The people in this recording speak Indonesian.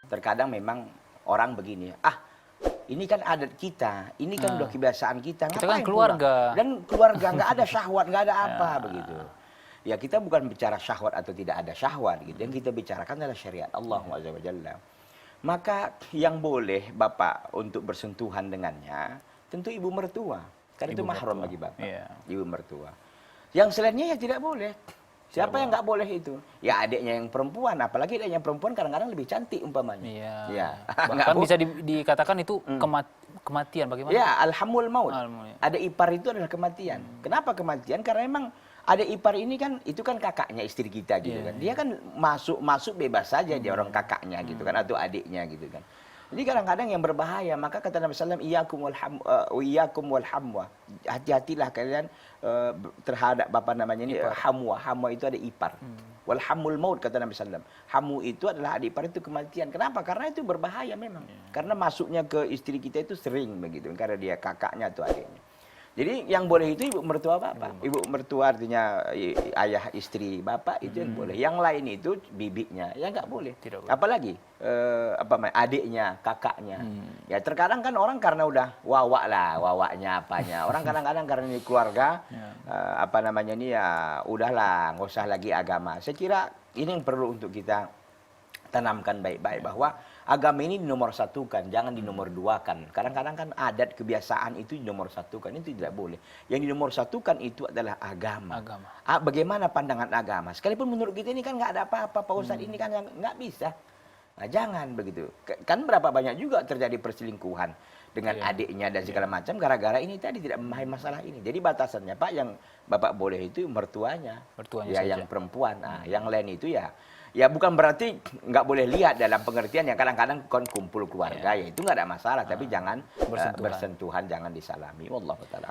Terkadang memang orang begini, ini kan adat kita, ini kan udah kebiasaan kita. Kita kan ngapain keluarga. pula? Dan keluarga nggak ada syahwat, nggak ada apa begitu. Ya kita bukan bicara syahwat atau tidak ada syahwat gitu. Yang kita bicarakan adalah syariat Allah Azza wa Jalla. Maka yang boleh Bapak untuk bersentuhan dengannya tentu ibu mertua. Karena itu mahram bagi Bapak. Ibu mertua. Yang selainnya ya tidak boleh. Siapa yang nggak boleh itu? Ya adiknya yang perempuan, apalagi adiknya yang perempuan kadang-kadang lebih cantik umpamanya. Iya. Bahkan bisa dikatakan itu kematian bagaimana? Ya, alhamul maut. Ada ipar itu adalah kematian. Kenapa kematian? Karena memang ada ipar ini kan, itu kan kakaknya istri kita gitu kan. Dia kan masuk bebas saja dia orang kakaknya gitu kan, atau adiknya gitu kan. Jadi kadang-kadang yang berbahaya, maka kata Nabi SAW, iyyakum wal hamwa. Hati-hatilah kalian terhadap namanya ini hamwa. Hamwa itu ada ipar. Wal hamul maut kata Nabi SAW. Hamu itu adalah adik ipar itu kematian. Kenapa? Karena itu berbahaya memang. Karena masuknya ke istri kita itu sering begitu. Karena dia kakaknya atau adiknya. Jadi yang boleh itu ibu mertua Bapak. Ibu mertua artinya ayah istri Bapak itu yang boleh. Yang lain itu bibinya, ya nggak boleh. Apalagi adiknya, kakaknya. Ya terkadang kan orang karena udah wawaknya apanya. Orang kadang-kadang karena ini keluarga, udahlah, nggak usah lagi agama. Saya kira ini yang perlu untuk kita tanamkan baik-baik bahwa agama ini dinomor satukan, jangan dinomor duakan. Kadang-kadang kan adat kebiasaan itu dinomor satukan, itu tidak boleh. Yang dinomor satukan itu adalah agama. Bagaimana pandangan agama? Sekalipun menurut kita ini kan nggak ada apa-apa, Pak Ustadz ini kan nggak bisa. Nah, jangan begitu. Kan berapa banyak juga terjadi perselingkuhan dengan adiknya dan segala macam gara-gara ini tadi tidak memahami masalah ini. Jadi batasannya Pak yang Bapak boleh itu mertuanya ya saja. Yang perempuan. Nah, yang lain itu ya bukan berarti nggak boleh lihat dalam pengertian yang kadang-kadang kumpul keluarga ya itu nggak ada masalah tapi jangan bersentuhan jangan disalami. Wallahu taala.